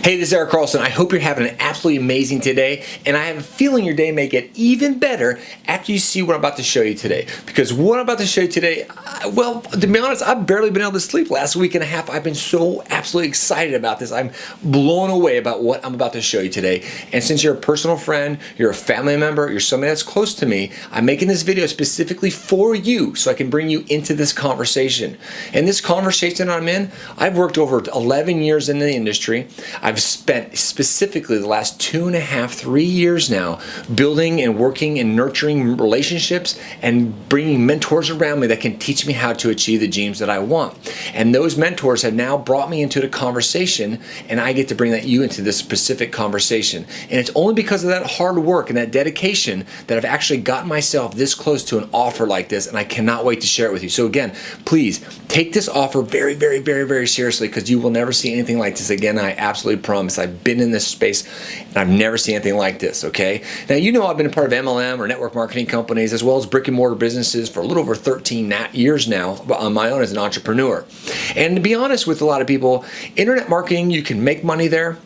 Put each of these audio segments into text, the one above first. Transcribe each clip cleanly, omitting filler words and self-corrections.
Hey, this is Eric Carlson. I hope you're having an absolutely amazing today, and I have a feeling your day may get even better after you see what I'm about to show you today. Because what I'm about to show you today, well, to be honest, I've barely been able to sleep last week and a half. I've been so absolutely excited about this. I'm blown away about what I'm about to show you today. And since you're a personal friend, you're a family member, you're somebody that's close to me, I'm making this video specifically for you so I can bring you into this conversation. And this conversation I'm in, I've worked over 11 years in the industry. I've spent specifically the last 2.5, 3 years now building and working and nurturing relationships and bringing mentors around me that can teach me how to achieve the dreams that I want. And those mentors have now brought me into the conversation, and I get to bring you into this specific conversation. And it's only because of that hard work and that dedication that I've actually gotten myself this close to an offer like this, and I cannot wait to share it with you. So again, please take this offer very, very, very, very seriously, because you will never see anything like this again. I absolutely promise. I've been in this space and I've never seen anything like this, okay? Now, you know I've been a part of MLM or network marketing companies as well as brick and mortar businesses for a little over 13 years now on my own as an entrepreneur. And to be honest with a lot of people, internet marketing, you can make money there,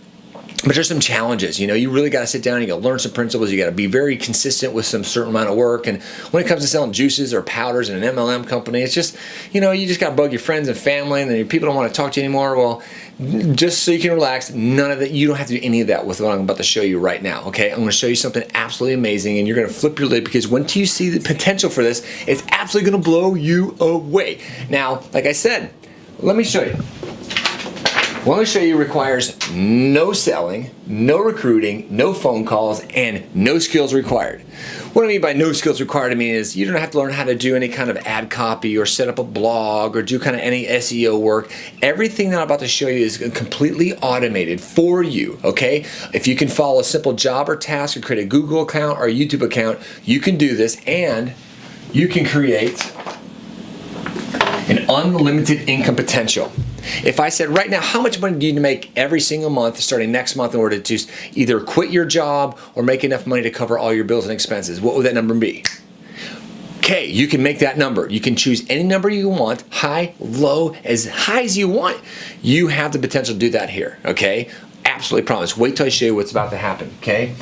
but there's some challenges. You know, you really got to sit down, you got to learn some principles, you got to be very consistent with some certain amount of work. And when it comes to selling juices or powders in an MLM company, it's just, you know, you just got to bug your friends and family, and then your people don't want to talk to you anymore. Well, just so you can relax, none of that, you don't have to do any of that with what I'm about to show you right now, okay? I'm going to show you something absolutely amazing, and you're going to flip your lid, because once you see the potential for this, it's absolutely going to blow you away. Now, like I said, let me show you. What I'm going to show you requires no selling, no recruiting, no phone calls, and no skills required. What I mean by no skills required, I mean is you don't have to learn how to do any kind of ad copy or set up a blog or do kind of any SEO work. Everything that I'm about to show you is completely automated for you, okay? If you can follow a simple job or task or create a Google account or a YouTube account, you can do this, and you can create an unlimited income potential. If I said right now, how much money do you need to make every single month starting next month in order to either quit your job or make enough money to cover all your bills and expenses, what would that number be? Okay, you can make that number. You can choose any number you want, high, low, as high as you want. You have the potential to do that here, okay? Absolutely promise. Wait till I show you what's about to happen, okay?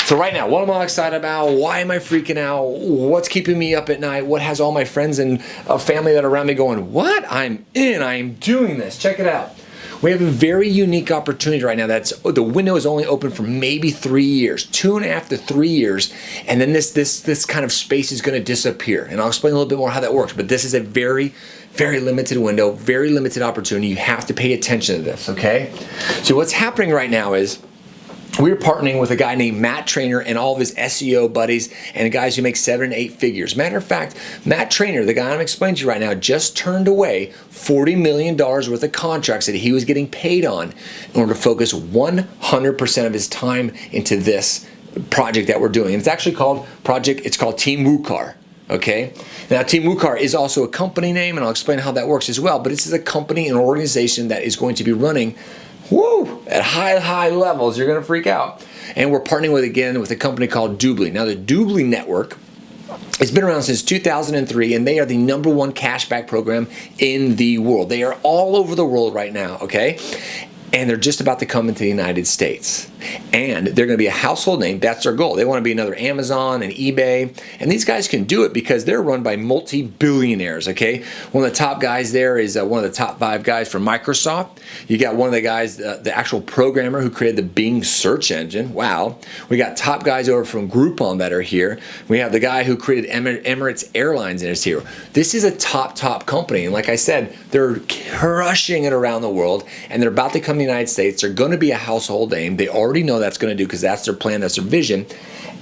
So right now, what am I excited about? Why am I freaking out? What's keeping me up at night? What has all my friends and family that are around me going, what? I'm in, I'm doing this. Check it out. We have a very unique opportunity right now. The window is only open for maybe 3 years, 2.5 to 3 years, and then this kind of space is going to disappear. And I'll explain a little bit more how that works, but this is a very, very limited window, very limited opportunity. You have to pay attention to this, okay? So what's happening right now is we're partnering with a guy named Matt Trainer and all of his SEO buddies and guys who make 7 and 8 figures. Matter of fact, Matt Trainer, the guy I'm explaining to you right now, just turned away $40 million worth of contracts that he was getting paid on in order to focus 100% of his time into this project that we're doing. And it's actually called TeamWUKAR. Okay, now TeamWUKAR is also a company name, and I'll explain how that works as well. But this is a company and organization that is going to be running at high levels. You're going to freak out. And we're partnering with a company called DubLi. Now, the DubLi network has been around since 2003, and they are the #1 cashback program in the world. They are all over the world right now, okay? And they're just about to come into the United States. And they're going to be a household name. That's their goal. They want to be another Amazon and eBay. And these guys can do it because they're run by multi-billionaires, okay? One of the top guys there is one of the top 5 guys from Microsoft. You got one of the guys, the actual programmer who created the Bing search engine. Wow. We got top guys over from Groupon that are here. We have the guy who created Emirates Airlines and is here. This is a top company. And like I said, they're crushing it around the world. And they're about to come to the United States. They're going to be a household name. They already know that's going to do, because that's their plan, that's their vision,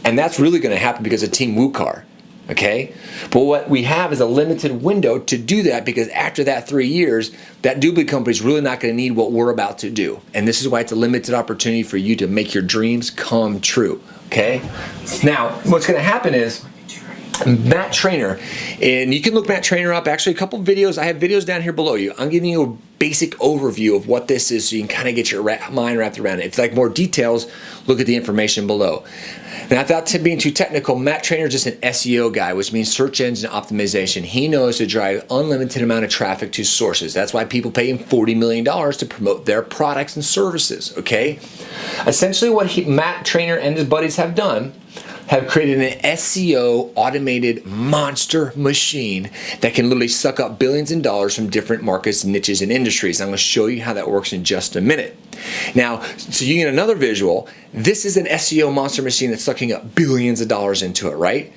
and that's really going to happen because of TeamWUKAR, okay? But what we have is a limited window to do that, because after that 3 years, that DubLi company is really not going to need what we're about to do, and this is why it's a limited opportunity for you to make your dreams come true, okay? Now, what's going to happen is Matt Trainer, and you can look Matt Trainer up. Actually, a couple videos. I have videos down here below you. I'm giving you a basic overview of what this is so you can kind of get your mind wrapped around it. If you like more details, look at the information below. Now, without being too technical, Matt Trainer is just an SEO guy, which means search engine optimization. He knows to drive unlimited amount of traffic to sources. That's why people pay him $40 million to promote their products and services, okay? Essentially what Matt Trainer and his buddies have done have created an SEO automated monster machine that can literally suck up billions in dollars from different markets, niches, and industries. I'm going to show you how that works in just a minute. Now, so you get another visual. This is an SEO monster machine that's sucking up billions of dollars into it, right?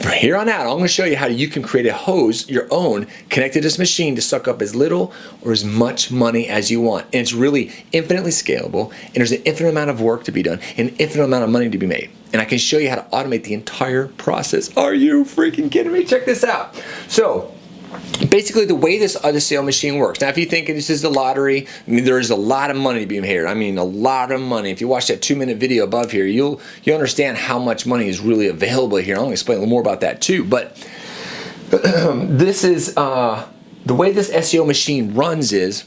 From here on out, I'm going to show you how you can create a hose, your own, connected to this machine to suck up as little or as much money as you want. And it's really infinitely scalable, and there's an infinite amount of work to be done, and an infinite amount of money to be made. And I can show you how to automate the entire process. Are you freaking kidding me? Check this out. So, basically the way this SEO machine works. Now if you think this is the lottery, I mean, there is a lot of money to be made here. I mean a lot of money. If you watch that 2-minute video above here, you'll understand how much money is really available here. I'm going to explain a little more about that too. But this is the way this SEO machine runs is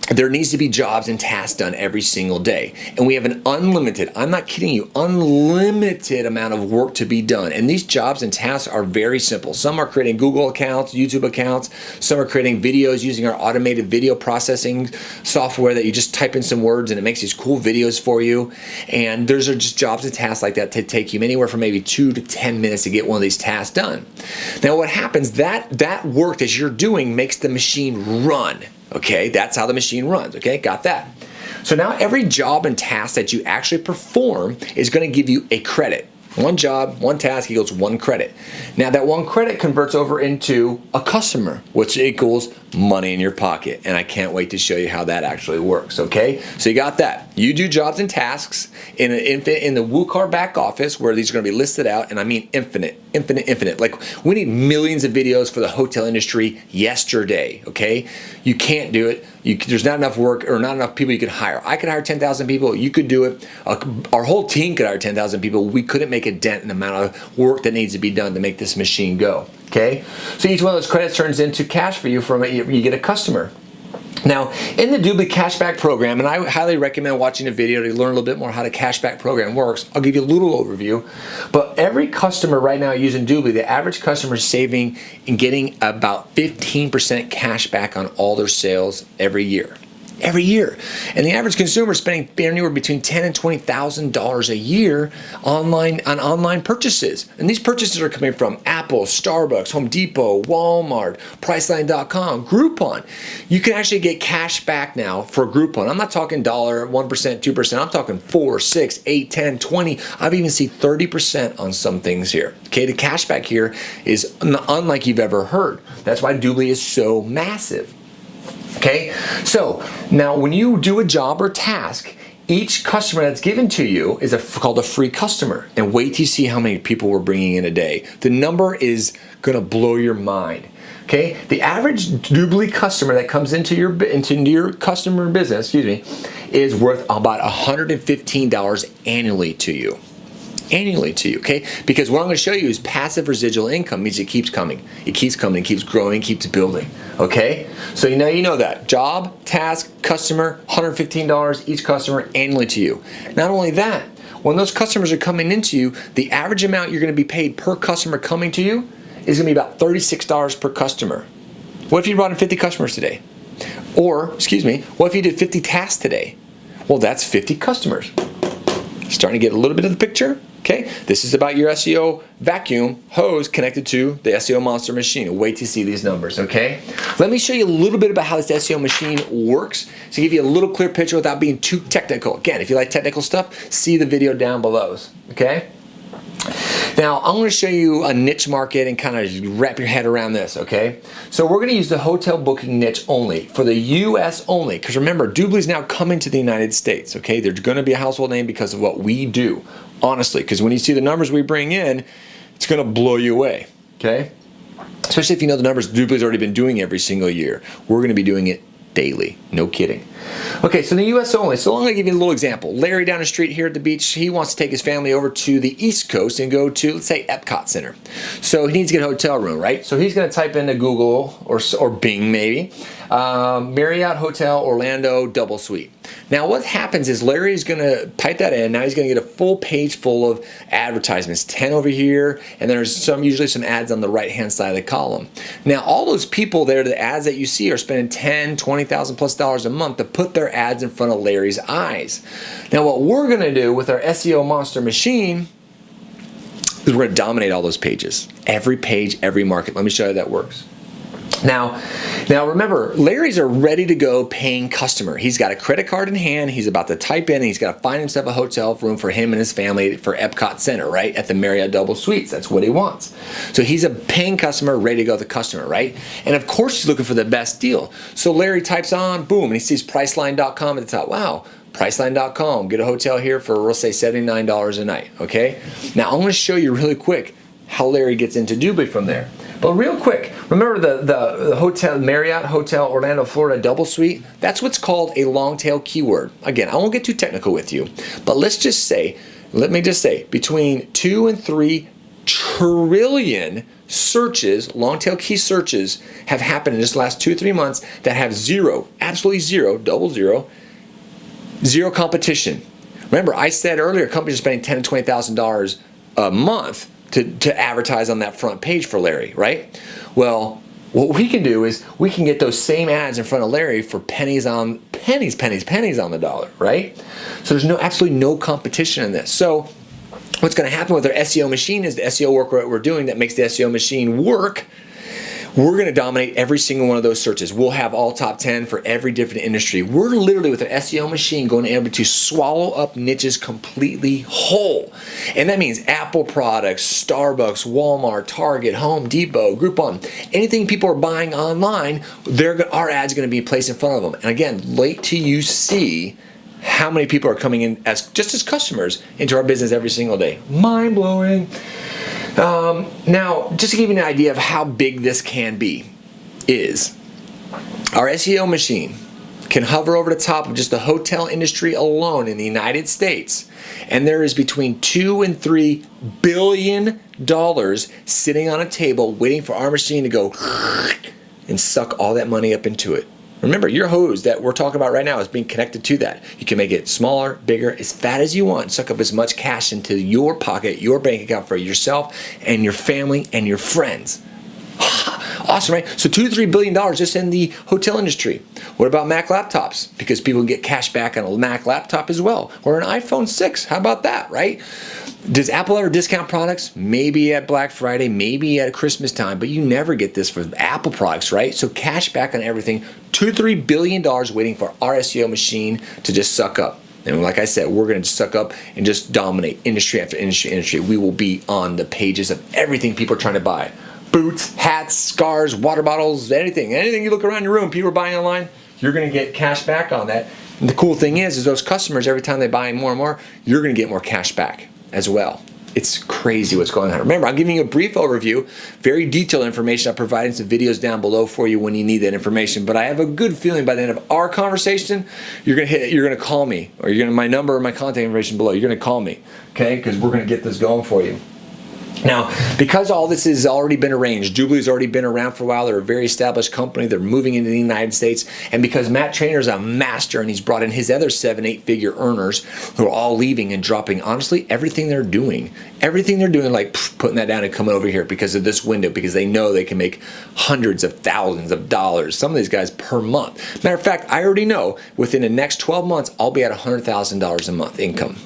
there needs to be jobs and tasks done every single day. And we have an unlimited, I'm not kidding you, unlimited amount of work to be done. And these jobs and tasks are very simple. Some are creating Google accounts, YouTube accounts. Some are creating videos using our automated video processing software that you just type in some words and it makes these cool videos for you. And those are just jobs and tasks like that to take you anywhere from maybe 2 to 10 minutes to get one of these tasks done. Now what happens, that work that you're doing makes the machine run. Okay, that's how the machine runs, okay, got that. So now every job and task that you actually perform is going to give you a credit. One job, one task equals 1 credit. Now that 1 credit converts over into a customer, which equals money in your pocket. And I can't wait to show you how that actually works, okay? So you got that. You do jobs and tasks in the WUKAR back office where these are going to be listed out, and I mean infinite. Like we need millions of videos for the hotel industry yesterday, okay? You can't do it. There's not enough work or not enough people you could hire. I could hire 10,000 people. You could do it. Our whole team could hire 10,000 people. We couldn't make a dent in the amount of work that needs to be done to make this machine go. Okay? So each one of those credits turns into cash for you from it. You get a customer. Now, in the DubLi cashback program, and I highly recommend watching a video to learn a little bit more how the cashback program works. I'll give you a little overview. But every customer right now using DubLi, the average customer is saving and getting about 15% cash back on all their sales every year. Every year. And the average consumer is spending anywhere between $10,000 and $20,000 a year on online purchases. And these purchases are coming from Apple, Starbucks, Home Depot, Walmart, Priceline.com, Groupon. You can actually get cash back now for Groupon. I'm not talking $1, 1%, 2%. I'm talking 4, 6, 8, 10, 20. I've even seen 30% on some things here. Okay, the cash back here is unlike you've ever heard. That's why DubLi is so massive. Okay, so now when you do a job or task, each customer that's given to you is called a free customer. And wait till you see how many people we're bringing in a day. The number is going to blow your mind. Okay, the average DubLi customer that comes into your customer business, is worth about $115 annually to you. Okay? Because what I'm going to show you is passive residual income means it keeps coming. It keeps coming, it keeps growing, it keeps building. Okay? So now you know that. Job, task, customer, $115 each customer annually to you. Not only that, when those customers are coming into you, the average amount you're going to be paid per customer coming to you is going to be about $36 per customer. What if you brought in 50 customers today? Or, what if you did 50 tasks today? Well, that's 50 customers. Starting to get a little bit of the picture? Okay, this is about your SEO vacuum hose connected to the SEO monster machine. Wait to see these numbers, okay? Let me show you a little bit about how this SEO machine works to give you a little clear picture without being too technical. Again, if you like technical stuff, see the video down below, okay? Now, I'm going to show you a niche market and kind of wrap your head around this, okay? So we're going to use the hotel booking niche only, for the US only, because remember, DubLi is now coming to the United States, okay? They're going to be a household name because of what we do, honestly, because when you see the numbers we bring in, it's going to blow you away, okay? Especially if you know the numbers DubLi's already been doing every single year. We're going to be doing it daily, no kidding. Okay, so in the US only, so I'm going to give you a little example. Larry down the street here at the beach, he wants to take his family over to the East Coast and go to, let's say, Epcot Center. So he needs to get a hotel room, right? So he's going to type into Google or Bing maybe, Marriott Hotel Orlando Double Suite. Now what happens is Larry's going to type that in. Now he's going to get a full page full of advertisements, 10 over here, and there's usually some ads on the right-hand side of the column. Now all those people there, the ads that you see, are spending $10,000, $20,000 plus a month to put their ads in front of Larry's eyes. Now what we're going to do with our SEO monster machine is we're going to dominate all those pages. Every page, every market. Let me show you how that works. Now remember, Larry's a ready to go paying customer. He's got a credit card in hand. He's about to type in, and he's got to find himself a hotel room for him and his family for Epcot Center, right? At the Marriott Double Suites. That's what he wants. So he's a paying customer, ready to go with the customer, right? And of course he's looking for the best deal. So Larry types on, boom, and he sees Priceline.com at the top. Wow. Priceline.com, get a hotel here for, we'll say, $79 a night, okay? Now I'm going to show you really quick how Larry gets into DubLi from there. But real quick, remember the hotel, Marriott Hotel Orlando, Florida Double Suite? That's what's called a long tail keyword. Again, I won't get too technical with you, but let me just say, between 2 and 3 trillion searches, long tail key searches, have happened in just the last 2 or 3 months that have zero, absolutely zero, double zero, zero competition. Remember, I said earlier, companies are spending $10,000 to $20,000 a month to advertise on that front page for Larry, right? Well, what we can do is we can get those same ads in front of Larry for pennies on the dollar, right? So there's absolutely no competition in this. So what's going to happen with our SEO machine is the SEO work we're doing that makes the SEO machine work. We're going to dominate every single one of those searches. We'll have all top 10 for every different industry. We're literally, with an SEO machine, going to be able to swallow up niches completely whole. And that means Apple products, Starbucks, Walmart, Target, Home Depot, Groupon, anything people are buying online, our ads are going to be placed in front of them. And again, wait till you see how many people are coming in just as customers into our business every single day. Mind-blowing. Now, just to give you an idea of how big this can be, is our SEO machine can hover over the top of just the hotel industry alone in the United States, and there is between $2 and $3 billion sitting on a table waiting for our machine to go and suck all that money up into it. Remember, your hose that we're talking about right now is being connected to that. You can make it smaller, bigger, as fat as you want. Suck up as much cash into your pocket, your bank account for yourself and your family and your friends. Awesome, right? So $2 to $3 billion just in the hotel industry. What about Mac laptops? Because people can get cash back on a Mac laptop as well. Or an iPhone 6. How about that, right? Does Apple ever discount products? Maybe at Black Friday, maybe at Christmas time, but you never get this for Apple products, right? So cash back on everything. $2 to $3 billion waiting for our SEO machine to just suck up. And like I said, we're going to suck up and just dominate industry after industry. We will be on the pages of everything people are trying to buy. Boots, hats, scarves, water bottles, anything you look around your room, people are buying online, you're going to get cash back on that. And the cool thing is those customers, every time they buy more and more, you're going to get more cash back as well. It's crazy what's going on. Remember, I'm giving you a brief overview, very detailed information. I'm providing some videos down below for you when you need that information. But I have a good feeling by the end of our conversation, you're gonna call me, or my number or my contact information below. You're gonna call me, okay? Because we're gonna get this going for you. Now, because all this has already been arranged, DubLi's already been around for a while. They're a very established company. They're moving into the United States. And because Matt Trainer's a master and he's brought in his other 7, 8-figure earners who are all leaving and dropping, honestly, everything they're doing, like putting that down and coming over here because of this window, because they know they can make hundreds of thousands of dollars, some of these guys per month. Matter of fact, I already know within the next 12 months, I'll be at $100,000 a month income.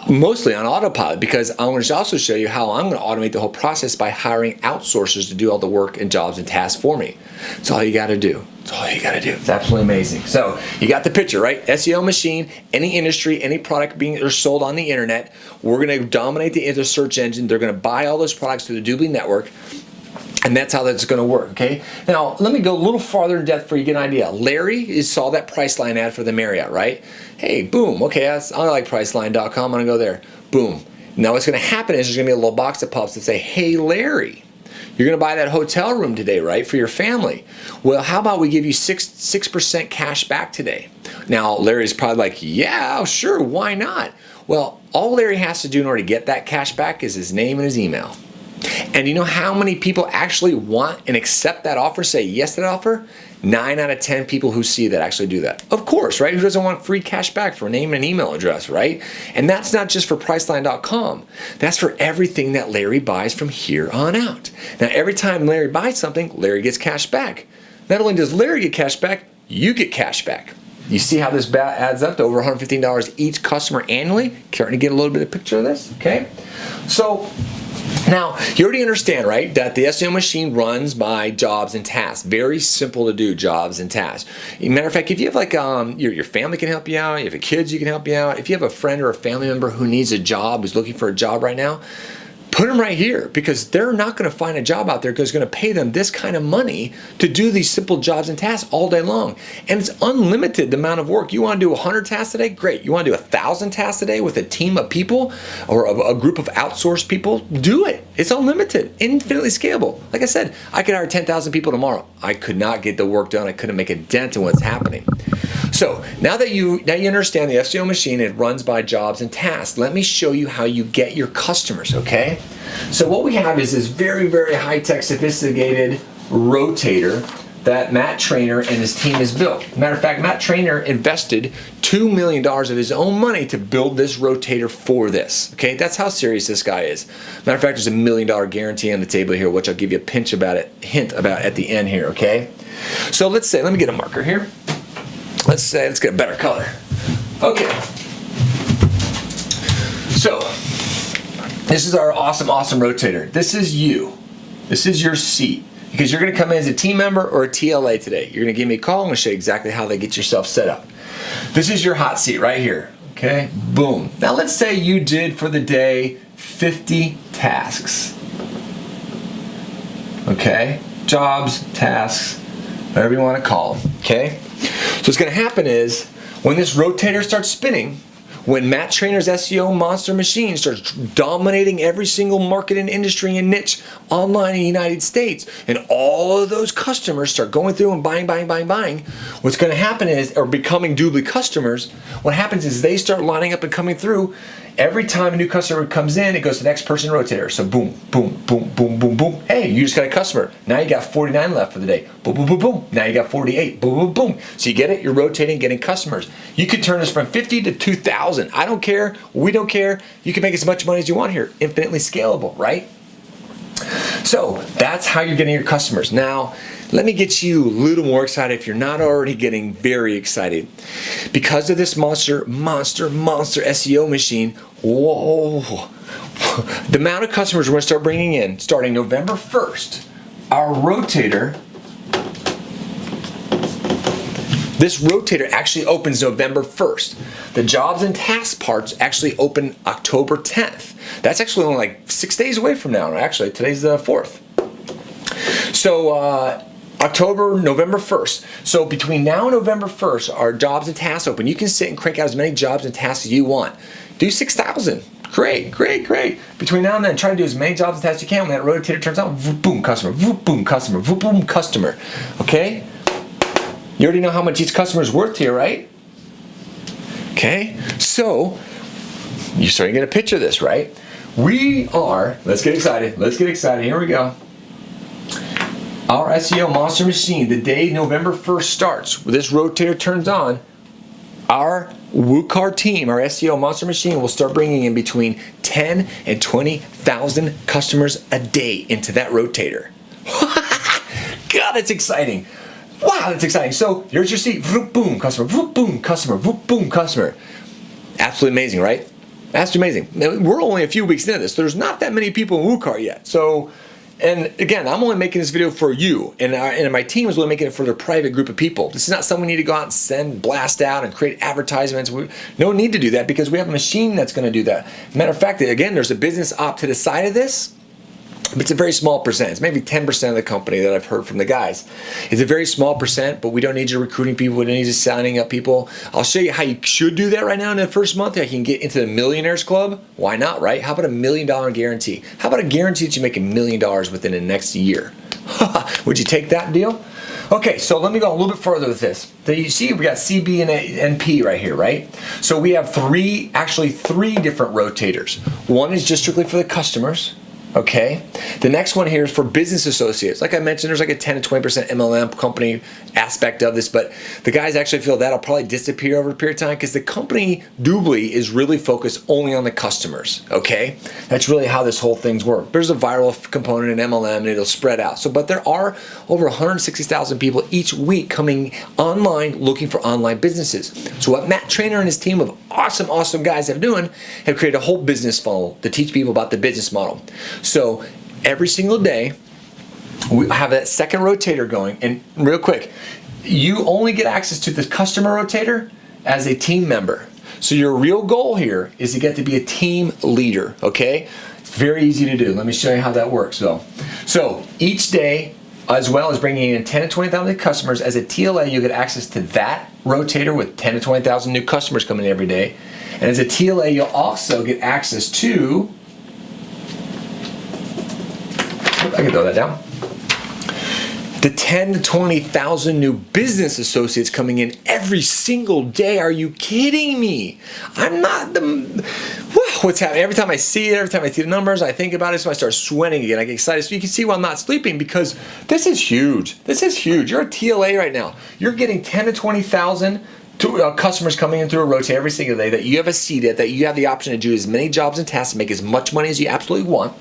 Mostly on autopilot, because I'm going to also show you how I'm going to automate the whole process by hiring outsourcers to do all the work and jobs and tasks for me. That's all you got to do. That's all you got to do. It's absolutely amazing. So you got the picture, right? SEO machine, any industry, any product being or sold on the internet, we're going to dominate the search engine. They're going to buy all those products through the DubLi network. And that's how that's going to work, okay? Now, let me go a little farther in depth for you to get an idea. Larry saw that Priceline ad for the Marriott, right? Hey, boom, okay, I like Priceline.com, I'm going to go there. Boom. Now what's going to happen is there's going to be a little box that pops that say, hey, Larry, You're going to buy that hotel room today, right, for your family. Well, how about we give you 6% cash back today? Now, Larry's probably like, yeah, sure, why not? Well, all Larry has to do in order to get that cash back is his name and his email. And you know how many people actually want and accept that offer, say yes to that offer? 9 out of 10 people who see that actually do that. Of course, right? Who doesn't want free cash back for a name and an email address, right? And that's not just for Priceline.com. That's for everything that Larry buys from here on out. Now, every time Larry buys something, Larry gets cash back. Not only does Larry get cash back, you get cash back. You see how this adds up to over $115 each customer annually? Starting to get a little bit of picture of this, okay? So, now, you already understand, right, that the SEO machine runs by jobs and tasks. Very simple to do, jobs and tasks. As a matter of fact, if you have like your family can help you out, you have kids you can help you out, if you have a friend or a family member who needs a job, who's looking for a job right now, put them right here, because they're not going to find a job out there because it's going to pay them this kind of money to do these simple jobs and tasks all day long. And it's unlimited, the amount of work. You want to do 100 tasks a day? Great. You want to do 1,000 tasks a day with a team of people or a group of outsourced people? Do it. It's unlimited, infinitely scalable. Like I said, I could hire 10,000 people tomorrow. I could not get the work done. I couldn't make a dent in what's happening. So now that you understand the SEO machine, it runs by jobs and tasks. Let me show you how you get your customers, okay? So what we have is this very, very high-tech, sophisticated rotator that Matt Trainer and his team has built. Matter of fact, Matt Trainer invested $2 million of his own money to build this rotator for this, okay? That's how serious this guy is. Matter of fact, there's a $1 million guarantee on the table here, which I'll give you a hint about at the end here, okay? So let's say, let me get a marker here. Let's get a better color. Okay. So, this is our awesome rotator. This is you. This is your seat. Because you're going to come in as a team member or a TLA today. You're going to give me a call. I'm going to show you exactly how they get yourself set up. This is your hot seat right here. Okay? Boom. Now let's say you did for the day 50 tasks. Okay? Jobs, tasks, whatever you want to call them. Okay? So what's going to happen is when this rotator starts spinning, when Matt Trainer's SEO monster machine starts dominating every single market and industry and niche online in the United States, and all of those customers start going through and buying, what's going to happen is, or becoming DubLi customers, what happens is they start lining up and coming through. Every time a new customer comes in, it goes to the next person rotator. So boom, boom, boom, boom, boom, boom. Hey, you just got a customer. Now you got 49 left for the day. Boom, boom, boom, boom. Now you got 48. Boom, boom, boom. So you get it? You're rotating, getting customers. You could turn this from 50 to 2,000. I don't care. We don't care. You can make as much money as you want here. Infinitely scalable, right? So that's how you're getting your customers. Now, let me get you a little more excited if you're not already getting very excited. Because of this monster SEO machine, whoa, the amount of customers we're going to start bringing in starting November 1st, our rotator, this rotator actually opens November 1st. The jobs and tasks parts actually open October 10th. That's actually only like 6 days away from now. Actually, today's the 4th. So, November 1st. So between now and November 1st, our jobs and tasks open. You can sit and crank out as many jobs and tasks as you want. Do 6,000. Great. Between now and then, try to do as many jobs and tasks as you can. When that rotator turns on, whoop, boom, customer, whoop, boom, customer, whoop, boom, customer. Okay? You already know how much each customer is worth to you, right? Okay? So, you're starting to get a picture of this, right? We are, let's get excited, here we go. Our SEO monster machine, the day November 1st starts, when this rotator turns on, our WUKAR team, our SEO monster machine, will start bringing in between 10 and 20,000 customers a day into that rotator. God, that's exciting. Wow, that's exciting. So here's your seat. Vroop, boom, customer. Vroop, boom, customer. Vroop, boom, customer. Absolutely amazing, right? Absolutely amazing. Now, we're only a few weeks into this. There's not that many people in WUKAR yet. So, and again, I'm only making this video for you, and my team is only making it for their private group of people. This is not something we need to go out and send, blast out, and create advertisements. No need to do that because we have a machine that's going to do that. Matter of fact, again, there's a business op to the side of this. It's a very small percent. It's maybe 10% of the company that I've heard from the guys. It's a very small percent, but we don't need you recruiting people. We don't need you signing up people. I'll show you how you should do that right now in the first month. I can get into the Millionaires Club. Why not, right? How about $1 million guarantee? How about a guarantee that you make $1 million within the next year? Would you take that deal? Okay, so let me go a little bit further with this. So you see we got CB and NP right here, right? So we have three different rotators. One is just strictly for the customers. Okay, the next one here is for business associates. Like I mentioned, there's like a 10 to 20% MLM company aspect of this, but the guys actually feel that'll probably disappear over a period of time because the company DubLi is really focused only on the customers. Okay, that's really how this whole thing's work. There's a viral component in MLM and it'll spread out. So, but there are over 160,000 people each week coming online looking for online businesses. So what Matt Trainer and his team of awesome guys have created a whole business funnel to teach people about the business model. So every single day, we have that second rotator going. And real quick, you only get access to the customer rotator as a team member. So your real goal here is to get to be a team leader, okay? It's very easy to do. Let me show you how that works, though. So each day, as well as bringing in 10 to 20,000 customers, as a TLA, you get access to that rotator with 10 to 20,000 new customers coming in every day. And as a TLA, you'll also get access to, I can throw that down, the 10 to 20,000 new business associates coming in every single day. Are you kidding me? I'm not what's happening? Every time I see it, every time I see the numbers, I think about it, so I start sweating again. I get excited. So you can see why I'm not sleeping, because this is huge. This is huge. You're a TLA right now. You're getting 10 to 20,000 customers coming in through a rotate every single day that you have a seat at, that you have the option to do as many jobs and tasks and make as much money as you absolutely want.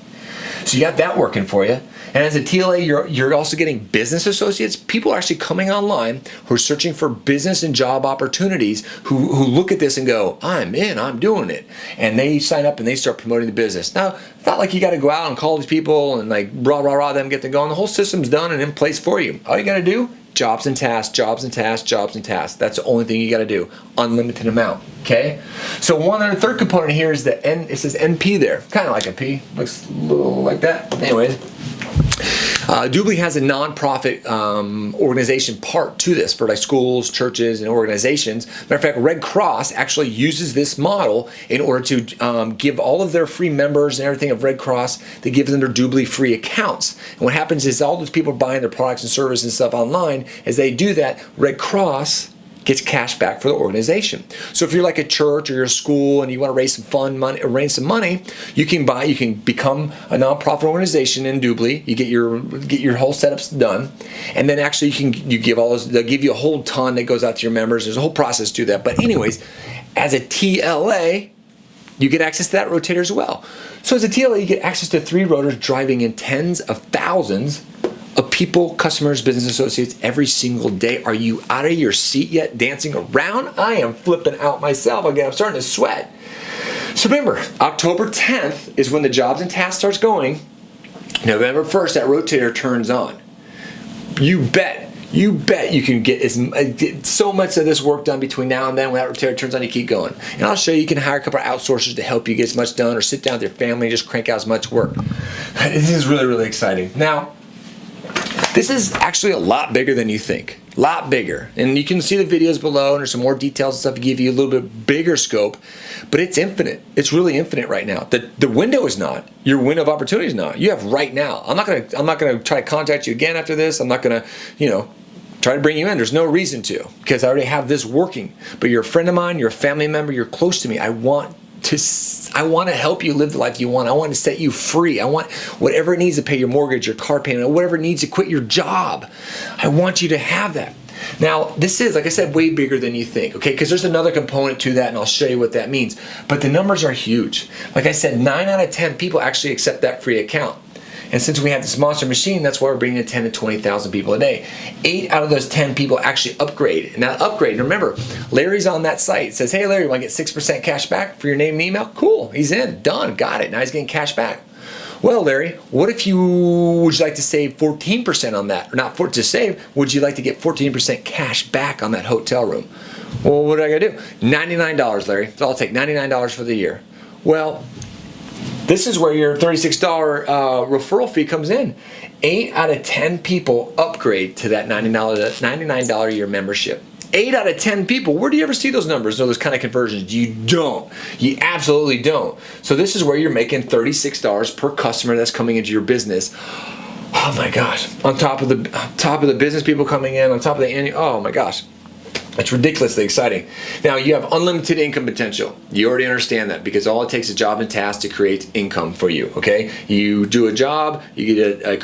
So you got that working for you. And as a TLA, you're also getting business associates. People are actually coming online who are searching for business and job opportunities, who look at this and go, I'm in, I'm doing it. And they sign up and they start promoting the business. Now, it's not like you got to go out and call these people and like rah them, get them going. The whole system's done and in place for you. All you got to do, jobs and tasks, jobs and tasks, jobs and tasks. That's the only thing you got to do. Unlimited amount. Okay. So third component here is the N. It says NP there, kind of like a P. Looks a little like that. Anyways. DubLi has a nonprofit organization part to this for like schools, churches, and organizations. Matter of fact, Red Cross actually uses this model in order to give all of their free members and everything of Red Cross, they give them their DubLi free accounts. And what happens is all those people buying their products and services and stuff online, as they do that, Red Cross gets cash back for the organization. So if you're like a church or you're a school and you want to raise some money, you can become a nonprofit organization in DubLi. You get your whole setups done, and then actually you give all those. They'll give you a whole ton that goes out to your members. There's a whole process to that. But anyways, as a TLA, you get access to that rotator as well. So as a TLA, you get access to 3 rotors driving in tens of thousands of people, customers, business associates every single day. Are you out of your seat yet, dancing around? I am flipping out myself again. I'm starting to sweat. So remember, October 10th is when the jobs and tasks starts going. November 1st, that rotator turns on. You bet you can get so much of this work done between now and then. When that rotator turns on, you keep going. And I'll show you can hire a couple of outsourcers to help you get as much done, or sit down with your family and just crank out as much work. This is really, really exciting. Now, this is actually a lot bigger than you think. A lot bigger. And you can see the videos below, and there's some more details and stuff to give you a little bit bigger scope, but it's infinite. It's really infinite right now. The window is not. Your window of opportunity is not. You have right now. I'm not gonna try to contact you again after this. I'm not gonna, try to bring you in. There's no reason to, because I already have this working. But you're a friend of mine, you're a family member, you're close to me. I want to help you live the life you want. I want to set you free. I want whatever it needs to pay your mortgage, your car payment, or whatever it needs to quit your job. I want you to have that. Now, this is, like I said, way bigger than you think, okay? Because there's another component to that, and I'll show you what that means. But the numbers are huge. Like I said, 9 out of 10 people actually accept that free account. And since we have this monster machine, that's why we're bringing in 10 to 20,000 people a day. 8 out of those 10 people actually upgrade. And that upgrade, remember, Larry's on that site. It says, hey, Larry, you want to get 6% cash back for your name and email? Cool, he's in, done, got it. Now he's getting cash back. Well, Larry, would you like to save 14% on that? Or not to save, would you like to get 14% cash back on that hotel room? Well, what do I gotta do? $99, Larry. So I'll take $99 for the year. Well, This is where your $36 referral fee comes in. 8 out of 10 people upgrade to that $99 a year membership. 8 out of 10 people. Where do you ever see those numbers or those kind of conversions? You don't. You absolutely don't. So this is where you're making $36 per customer that's coming into your business. Oh my gosh. On top of the business people coming in, on top of the annual, oh my gosh. It's ridiculously exciting. Now you have unlimited income potential. You already understand that because all it takes is a job and task to create income for you. Okay, you do a job, you get a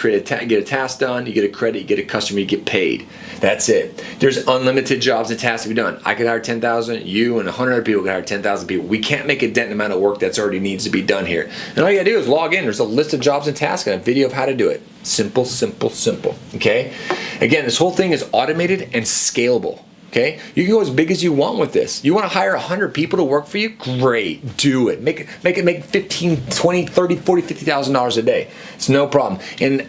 task done, you get a credit, you get a customer, you get paid. That's it. There's unlimited jobs and tasks to be done. I could hire 10,000. You and 100 other people could hire 10,000 people. We can't make a dent in the amount of work that's already needs to be done here. And all you gotta do is log in. There's a list of jobs and tasks and a video of how to do it. Simple, simple, simple. Okay. Again, this whole thing is automated and scalable. Okay, you can go as big as you want with this. You want to hire 100 people to work for you? Great, do it. Make $15, $20, $30, $40, $50,000 a day. It's no problem. And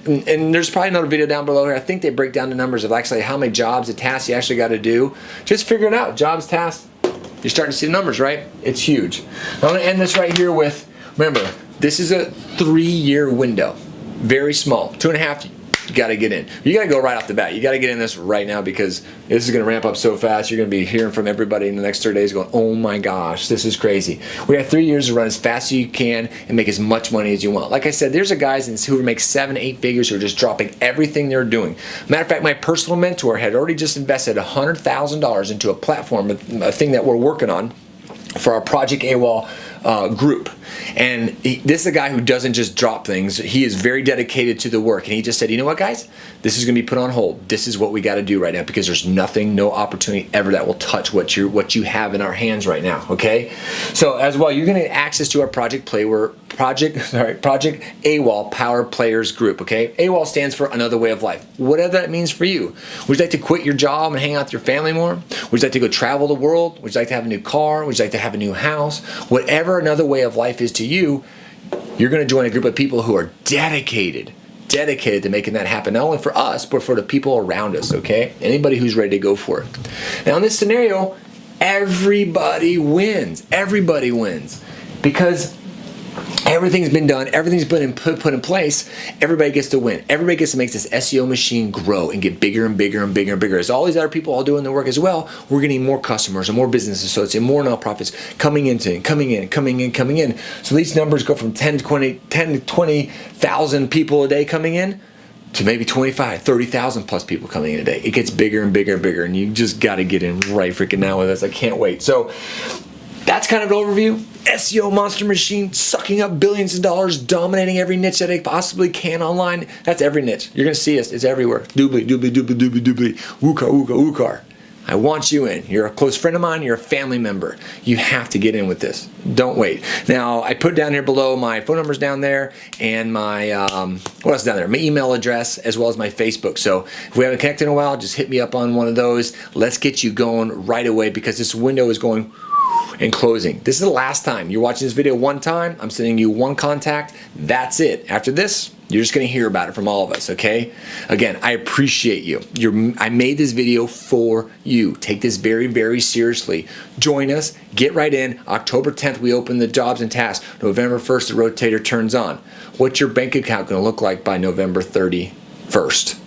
there's probably another video down below here. I think they break down the numbers of actually how many jobs and tasks you actually got to do. Just figure it out. Jobs, tasks. You're starting to see the numbers, right? It's huge. I'm going to end this right here with, remember, this is a 3-year window. Very small. 2.5. You got to get in. You got to go right off the bat. You got to get in this right now because this is going to ramp up so fast. You're going to be hearing from everybody in the next 30 days going, oh my gosh, this is crazy. We have 3 years to run as fast as you can and make as much money as you want. Like I said, there's a guys who make 7, 8 figures who are just dropping everything they're doing. Matter of fact, my personal mentor had already just invested $100,000 into a platform, a thing that we're working on for our Project AWOL group. And this is a guy who doesn't just drop things. He is very dedicated to the work. And he just said, you know what, guys? This is going to be put on hold. This is what we got to do right now because there's nothing, no opportunity ever that will touch what you have in our hands right now, okay? So as well, you're going to get access to our Project AWOL Power Players group, okay? AWOL stands for Another Way of Life. Whatever that means for you. Would you like to quit your job and hang out with your family more? Would you like to go travel the world? Would you like to have a new car? Would you like to have a new house? Whatever another way of life is to you, you're going to join a group of people who are dedicated to making that happen, not only for us, but for the people around us, okay? Anybody who's ready to go for it. Now in this scenario, everybody wins. Everybody wins. Because everything's been done, everything's been put in place, everybody gets to win. Everybody gets to make this SEO machine grow and get bigger and bigger and bigger and bigger. As all these other people all doing the work as well, we're getting more customers and more business associates, more nonprofits coming in. So these numbers go from 10 to 20,000 people a day coming in to maybe 25, 30,000 plus people coming in a day. It gets bigger and bigger and bigger, and you just got to get in right freaking now with us. I can't wait. So that's kind of an overview. SEO monster machine sucking up billions of dollars, dominating every niche that they possibly can online. That's every niche. You're going to see us. It's everywhere. DubLi, WUKAR. I want you in. You're a close friend of mine. You're a family member. You have to get in with this. Don't wait. Now, I put down here below my phone number's down there and my, what else is down there? My email address as well as my Facebook. So if we haven't connected in a while, just hit me up on one of those. Let's get you going right away because this window is going and closing. This is the last time. You're watching this video one time. I'm sending you one contact. That's it. After this, you're just going to hear about it from all of us, okay? Again, I appreciate you. I made this video for you. Take this very, very seriously. Join us. Get right in. October 10th, we open the jobs and tasks. November 1st, the rotator turns on. What's your bank account going to look like by November 31st?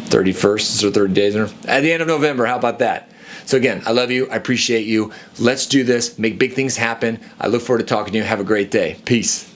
31st, is there 30 days? At the end of November, how about that? So again, I love you. I appreciate you. Let's do this. Make big things happen. I look forward to talking to you. Have a great day. Peace.